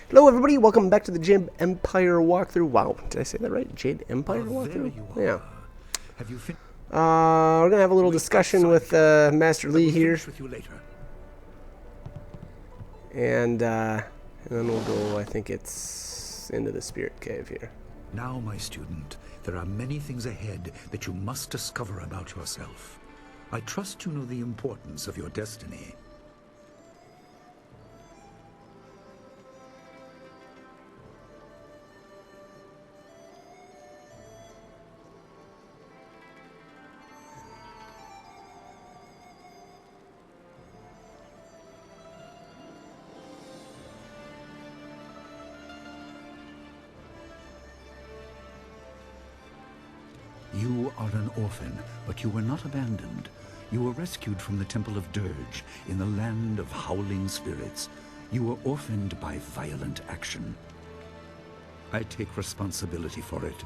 Hello, everybody. Welcome back to the Jade Empire walkthrough. Wow, did I say that right? Jade Empire There walkthrough? you are. Yeah. Have you finished? We're gonna have a little discussion with Master Lee here, With you later. and then we'll go. I think it's into the Spirit Cave here. Now, my student, there are many things ahead that you must discover about yourself. I trust you know the importance of your destiny. You are an orphan, but you were not abandoned. You were rescued from the Temple of Dirge in the land of howling spirits. You were orphaned by violent action. I take responsibility for it.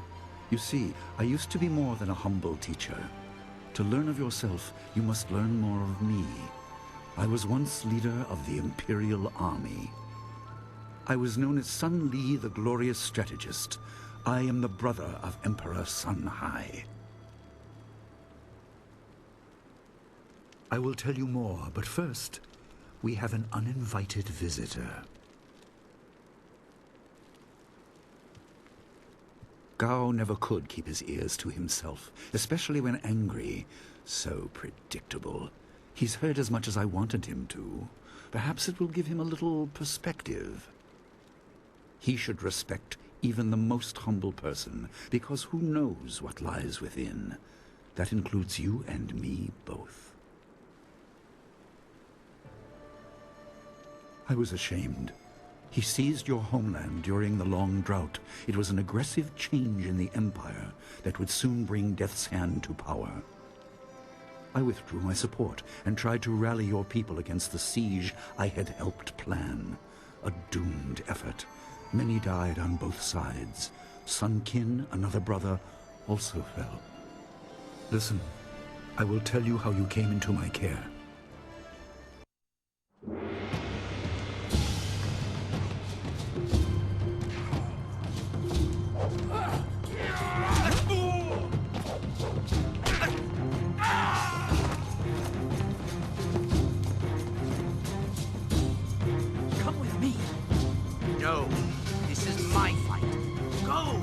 You see, I used to be more than a humble teacher. To learn of yourself, you must learn more of me. I was once leader of the Imperial army. I was known as Sun Li, the glorious strategist. I am the brother of Emperor Sun Hai. I will tell you more, but first, we have an uninvited visitor. Gao never could keep his ears to himself, especially when angry. So predictable. He's heard as much as I wanted him to. Perhaps it will give him a little perspective. He should respect even the most humble person, because who knows what lies within? That includes you and me both. I was ashamed. He seized your homeland during the long drought. It was an aggressive change in the Empire that would soon bring Death's Hand to power. I withdrew my support and tried to rally your people against the siege I had helped plan. A doomed effort. Many died on both sides. Sun Qin, another brother, also fell. Listen, I will tell you how you came into my care. Come with me. No, this is my fight. Go!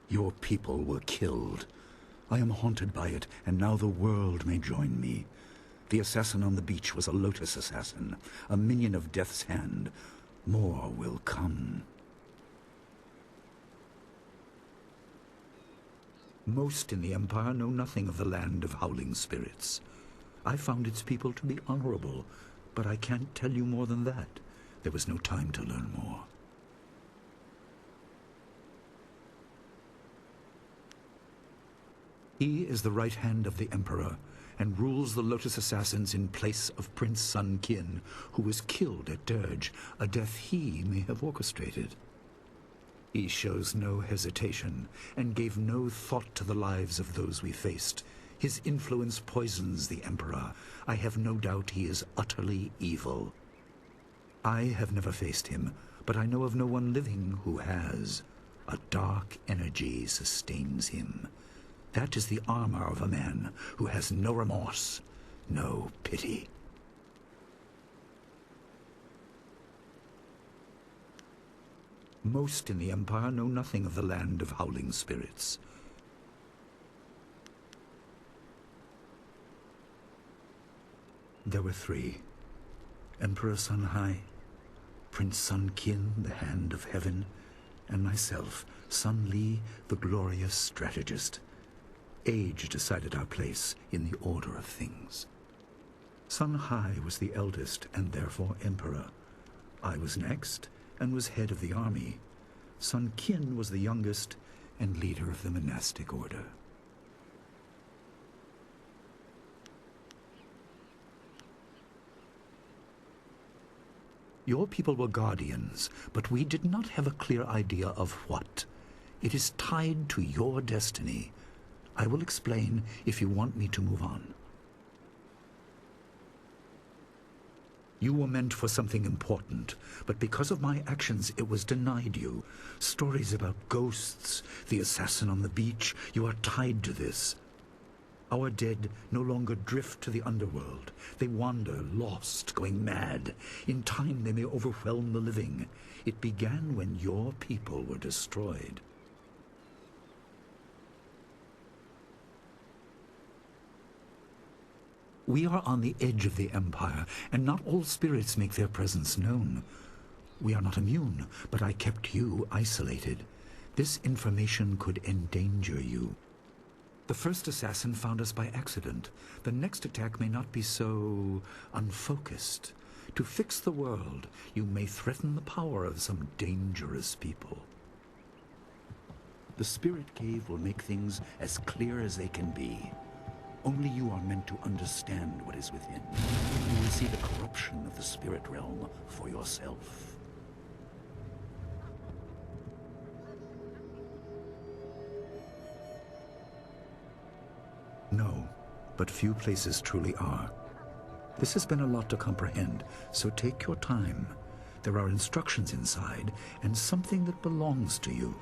Your people were killed. I am haunted by it, and now the world may join me. The assassin on the beach was a Lotus assassin, a minion of Death's Hand. More will come. Most in the Empire know nothing of the land of howling spirits. I found its people to be honorable, but I can't tell you more than that. There was no time to learn more. He is the right hand of the Emperor, and rules the Lotus Assassins in place of Prince Sun Qin, who was killed at Dirge, a death he may have orchestrated. He shows no hesitation and gave no thought to the lives of those we faced. His influence poisons the Emperor. I have no doubt he is utterly evil. I have never faced him, but I know of no one living who has. A dark energy sustains him. That is the armor of a man who has no remorse, no pity. Most in the Empire know nothing of the land of howling spirits. There were three: Emperor Sun Hai, Prince Sun Qin, the Hand of Heaven, and myself, Sun Li, the glorious strategist. Age decided our place in the order of things. Sun Hai was the eldest and therefore emperor. I was next and was head of the army. Sun Qin was the youngest and leader of the monastic order. Your people were guardians, but we did not have a clear idea of what. It is tied to your destiny. I will explain if you want me to move on. You were meant for something important, but because of my actions, it was denied you. Stories about ghosts, the assassin on the beach, you are tied to this. Our dead no longer drift to the underworld. They wander, lost, going mad. In time, they may overwhelm the living. It began when your people were destroyed. We are on the edge of the Empire, and not all spirits make their presence known. We are not immune, but I kept you isolated. This information could endanger you. The first assassin found us by accident. The next attack may not be so unfocused. To fix the world, you may threaten the power of some dangerous people. The Spirit Cave will make things as clear as they can be. Only you are meant to understand what is within. You will see the corruption of the spirit realm for yourself. No, but few places truly are. This has been a lot to comprehend, so take your time. There are instructions inside, and something that belongs to you,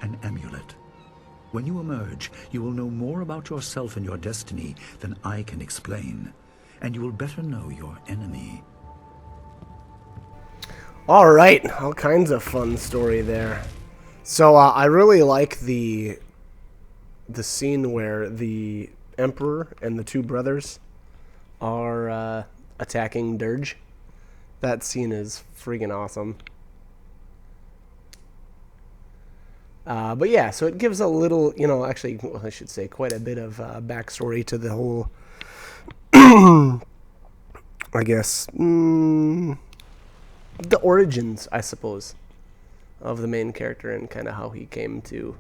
an amulet. When you emerge, you will know more about yourself and your destiny than I can explain, and you will better know your enemy. All right, all kinds of fun story there. So I really like the scene where the Emperor and the two brothers are attacking Dirge. That scene is freaking awesome. But yeah, so it gives a little, actually, well, I should say quite a bit of backstory to the whole, I guess, the origins, I suppose, of the main character and kind of how he came to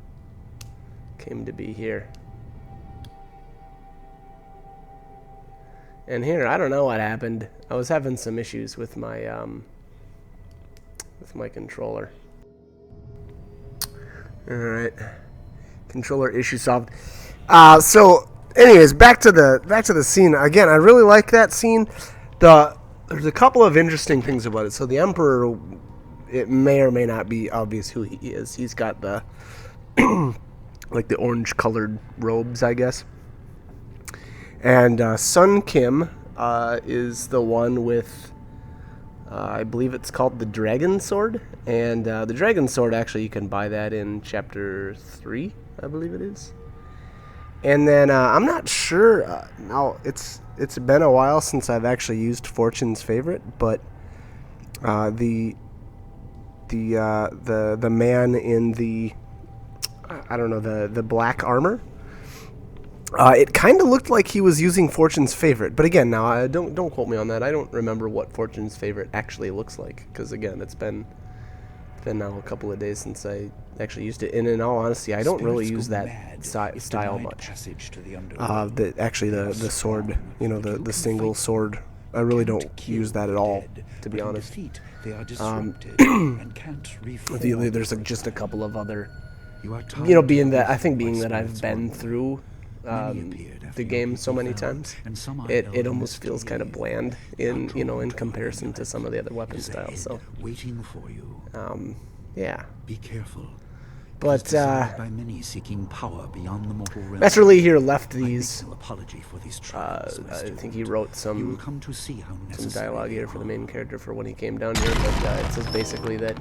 be here. And here, I don't know what happened. I was having some issues with my controller. Alright. Controller issue solved. So anyways, back to the scene. Again, I really like that scene. There's a couple of interesting things about it. So the Emperor, it may or may not be obvious who he is. He's got the like the orange colored robes, I guess. And Sun Kim is the one with I believe it's called the Dragon Sword, and the Dragon Sword, actually, you can buy that in Chapter 3, I believe it is. And then, I'm not sure, now, it's been a while since I've actually used Fortune's Favorite, but the man in the, I don't know, the black armor, it kind of looked like he was using Fortune's Favorite. But again, now, don't quote me on that. I don't remember what Fortune's Favorite actually looks like. Because, again, it's been now a couple of days since I actually used it. And in all honesty, I don't really Spirits use go that mad if style denied much. passage to the underworld. The sword, you know, But you the can single fight sword. them. I really Can't don't kill use that the at all, dead, to be but in honest. defeat, they are disrupted and can't reform. There's just a couple of other, You are you know, tied to being the that I roof think by being that I've spirits been wandering. through Many appeared after the your game so people many fell, times, and some are it held in almost this feels kind of cave. bland They are in, you know, drawn in to your comparison to amulet. some of the other It weapon is styles. ahead, So waiting for you. yeah. Be careful. It But is desired by many seeking power beyond the mortal realm. Master Lee here left I make these. no apology for these trials, my I think student. he wrote You will some come to see how necessary dialogue they here for the main are. character for when he came down here, but it says basically that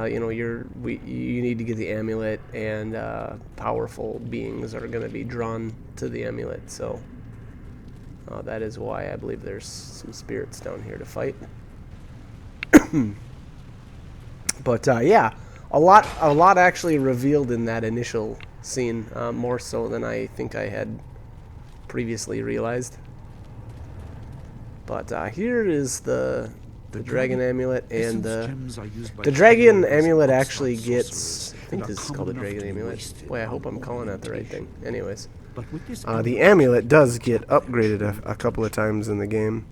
you know, you need to get the amulet, and powerful beings are going to be drawn to the amulet. So that is why I believe there's some spirits down here to fight. But yeah, a lot actually revealed in that initial scene, more so than I think I had previously realized. But here is the dragon amulet, and the dragon amulet actually gets, I think this is called the dragon amulet. Boy, I hope I'm calling that the right thing. Anyways, the amulet does get upgraded a couple of times in the game.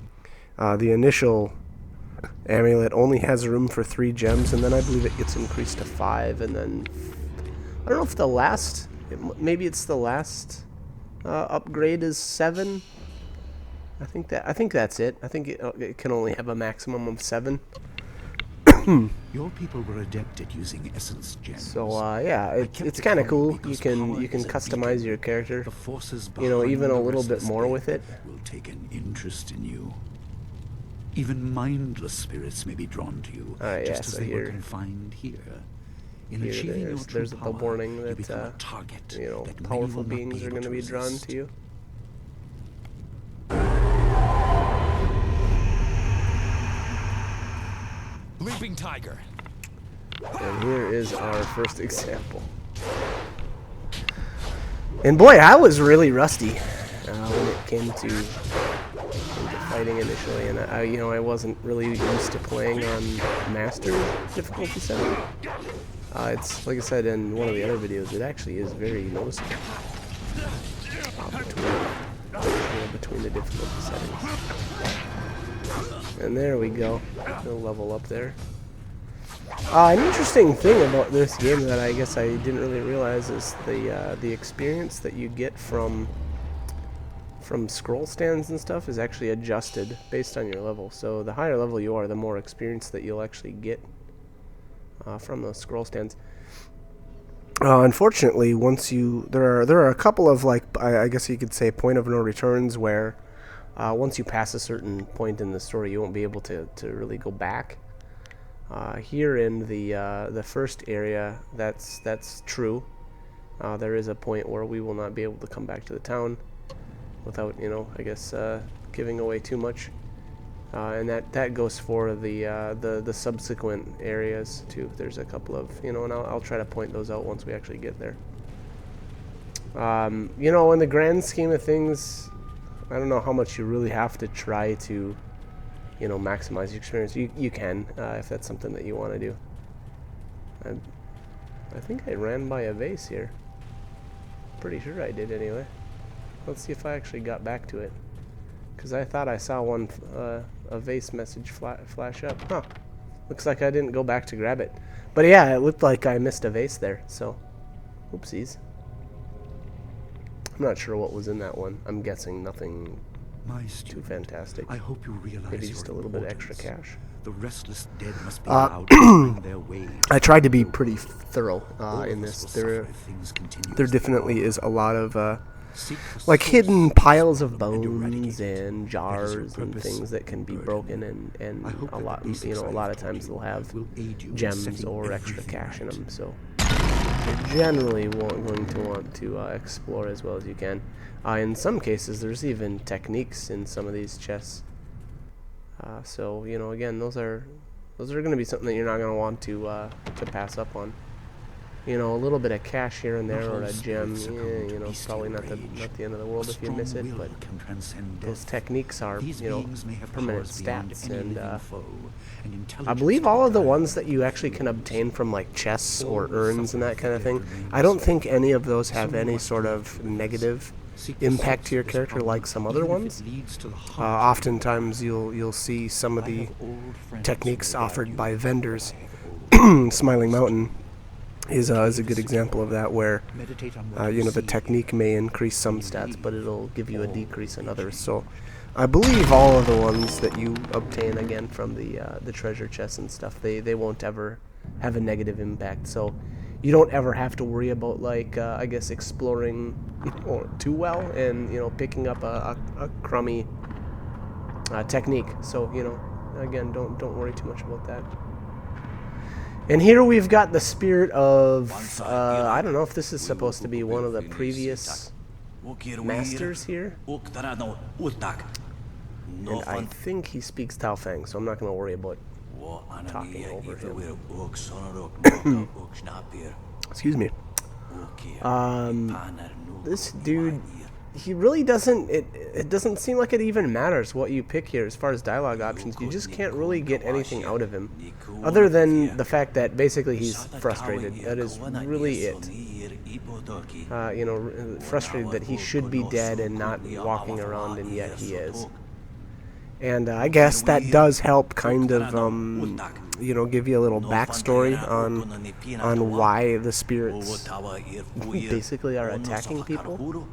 The initial amulet only has room for 3 gems, and then I believe it gets increased to 5, and then I don't know if the last, maybe it's the last upgrade is 7. I think that's it. I think it can only have a maximum of 7. Your people were adept at using essence gems. So yeah, it's kind of cool. You can customize your character, The forces you know, even a behind the little bit restless more dead with it. will take an interest in you. Even mindless spirits may be drawn to you, Yeah, just as so they were here- confined here. In Here achieving your true there's the power, warning you that become a target you know, that many powerful will not beings are able going to be drawn resist. to you. Leaping Tiger. And here is our first example. And boy, I was really rusty when it came to fighting initially, and I, you know, I wasn't really used to playing on master difficulty setting. It's like I said in one of the other videos, it actually is very noticeable between the difficulty settings. And there we go. We'll level up there. An interesting thing about this game that I guess I didn't really realize is the experience that you get from scroll stands and stuff is actually adjusted based on your level. So the higher level you are, the more experience that you'll actually get from those scroll stands. Unfortunately, once there are a couple of, like, I guess you could say, point of no returns where once you pass a certain point in the story, you won't be able to really go back. Here in the first area, that's true. There is a point where we will not be able to come back to the town without, you know, I guess giving away too much. And that goes for the subsequent areas too. There's a couple of, you know, and I'll try to point those out once we actually get there. You know, in the grand scheme of things, I don't know how much you really have to try to, you know, maximize your experience. You can, if that's something that you want to do. I think I ran by a vase here. Pretty sure I did anyway. Let's see if I actually got back to it, because I thought I saw one a vase message flash up. Huh. Looks like I didn't go back to grab it. But yeah, it looked like I missed a vase there, so oopsies. I'm not sure what was in that one. I'm guessing nothing too fantastic. I hope you realize Maybe just a little bit extra cash. The restless dead must be allowed to find their way. I tried to be pretty thorough in This this. will suffer if things continue There as they definitely are. is a lot of Seek the like source hidden of piles of trouble and bones eradicate it. and That is jars your and purpose things that can be burden. broken, and I hope a that lot, the you basics know, a I lot have of times taught they'll you have will aid you in gems setting or extra everything cash in right. them, so you're generally going to want to explore as well as you can. In some cases, there's even techniques in some of these chests. So, you know, again, those are going to be something that you're not going to want to pass up on. You know, a little bit of cash here and there, Not or all a gem. spirits succumb Yeah, to you know, it's bestial probably not rage. the end of the world A if you miss strong it. will But can transcend those death. techniques are, These you know, beings may have permanent powers beyond stats, any and living foe, and I intelligence believe to all be of the guided ones that by you the actually can foes. obtain from like chests or All urns and suffer that kind of if they thing. remain I don't so. think any of those So have we any must sort live of with this. negative Seek the impact source to your of this character problem, like some other even if it ones. leads to the heart of the Oftentimes you'll see some of I the have old friends techniques who may guide offered you, by but vendors. I have old Smiling friends Mountain too. is The a cave good example of secure. that, where Meditate on what you know, the see. technique may increase some When you stats, but leave, it'll give you a all decrease in will others. change. So I believe all of the ones that you obtain again from the treasure chests and stuff, they won't ever have a negative impact. So you don't ever have to worry about, like, I guess, exploring too well and, you know, picking up a crummy technique. So, you know, again, don't worry too much about that. And here we've got the spirit of, I don't know if this is supposed to be one of the previous masters here. And I think he speaks Tao Fang, so I'm not going to worry about talking over him. Excuse me. This dude, he really doesn't, it doesn't seem like it even matters what you pick here as far as dialogue options. You just can't really get anything out of him, other than the fact that basically he's frustrated. That is really it. You know, frustrated that he should be dead and not walking around, and yet he is. And I guess that does help kind of, you know, give you a little backstory on why the spirits basically are attacking people.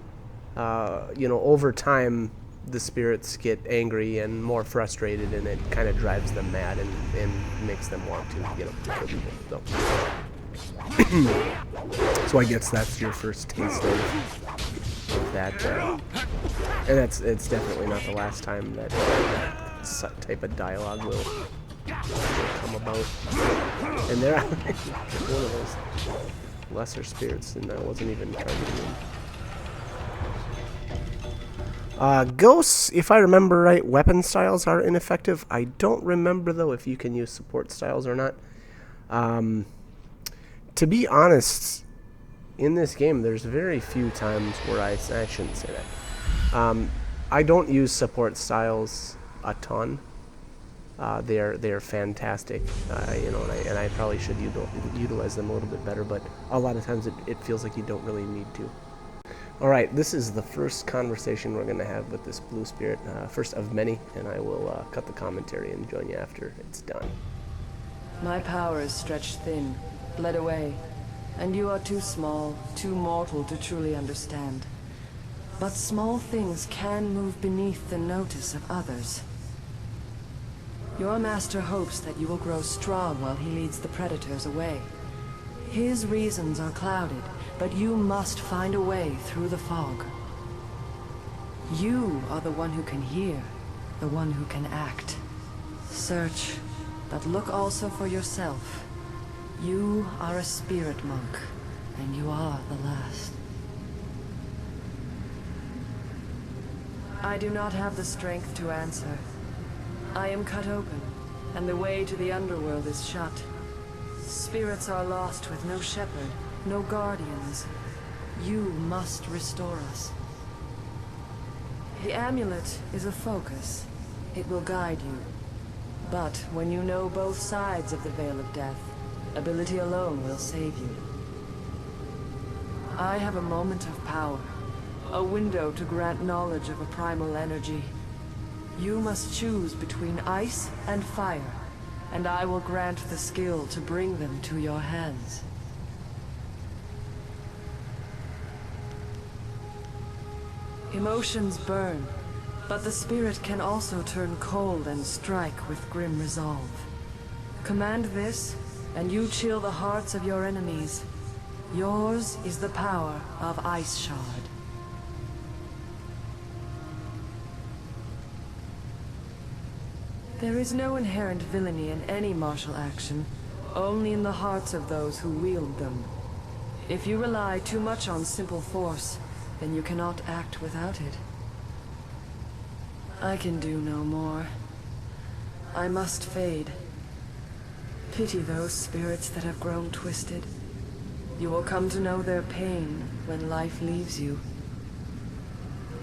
You know, over time, the spirits get angry and more frustrated, and it kind of drives them mad and makes them want to, you know, kill people. So I guess that's your first taste of that. And it's definitely not the last time that that type of dialogue will come about. And they're one of those lesser spirits, and I wasn't even targeting them. Ghosts, if I remember right, weapon styles are ineffective. I don't remember, though, if you can use support styles or not. To be honest, in this game, there's very few times where I shouldn't say that. I don't use support styles a ton. They're fantastic, you know, and I probably should utilize them a little bit better, but a lot of times it feels like you don't really need to. Alright, this is the first conversation we're going to have with this blue spirit, first of many, and I will cut the commentary and join you after it's done. My power is stretched thin, bled away, and you are too small, too mortal to truly understand. But small things can move beneath the notice of others. Your master hopes that you will grow strong while he leads the predators away. His reasons are clouded, but you must find a way through the fog. You are the one who can hear, the one who can act. Search, but look also for yourself. You are a spirit monk, and you are the last. I do not have the strength to answer. I am cut open, and the way to the underworld is shut. Spirits are lost with no shepherd, no guardians. You must restore us. The amulet is a focus. It will guide you. But when you know both sides of the Veil of Death, ability alone will save you. I have a moment of power, a window to grant knowledge of a primal energy. You must choose between ice and fire, and I will grant the skill to bring them to your hands. Emotions burn, but the spirit can also turn cold and strike with grim resolve. Command this, and you chill the hearts of your enemies. Yours is the power of Ice Shard. There is no inherent villainy in any martial action, only in the hearts of those who wield them. If you rely too much on simple force, then you cannot act without it. I can do no more. I must fade. Pity those spirits that have grown twisted. You will come to know their pain when life leaves you.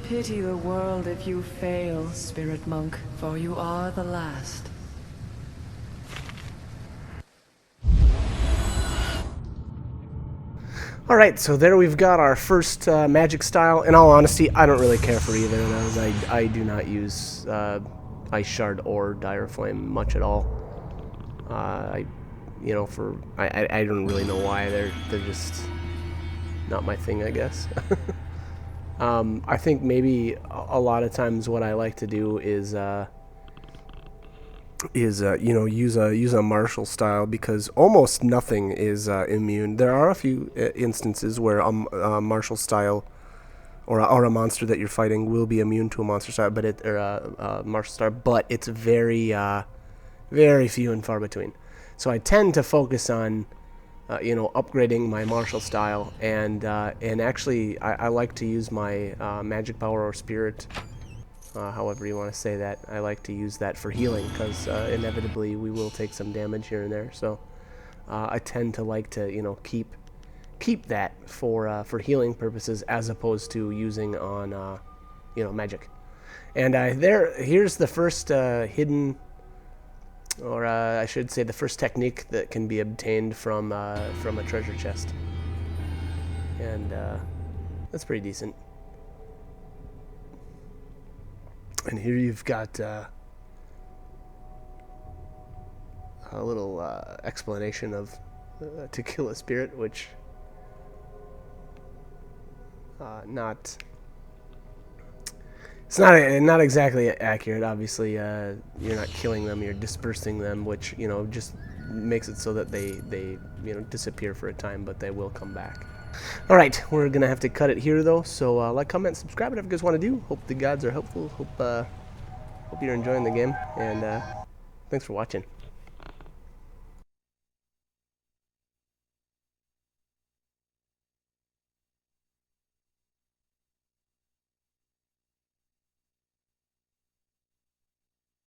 Pity the world if you fail, spirit monk, for you are the last. Alright, so there we've got our first magic style. In all honesty, I don't really care for either of those. I do not use Ice Shard or Dire Flame much at all. I don't really know why. They're just not my thing, I guess. I think maybe a lot of times what I like to do is use a martial style, because almost nothing is immune. There are a few instances where a martial style or a monster that you're fighting will be immune to a monster style, but a martial style, but it's very very few and far between. So I tend to focus on upgrading my martial style, and actually I like to use my magic power or spirit, however you want to say that. I like to use that for healing, because inevitably we will take some damage here and there. So I tend to like to keep that for healing purposes, as opposed to using on magic. And here's the first hidden, or I should say the first technique that can be obtained from a treasure chest, and that's pretty decent. And here you've got a little explanation of to kill a spirit, which it's not exactly accurate. Obviously, you're not killing them; you're dispersing them, which just makes it so that they disappear for a time, but they will come back. All right, we're gonna have to cut it here though. So like, comment, subscribe, whatever you guys want to do. Hope the gods are helpful. Hope you're enjoying the game, and thanks for watching.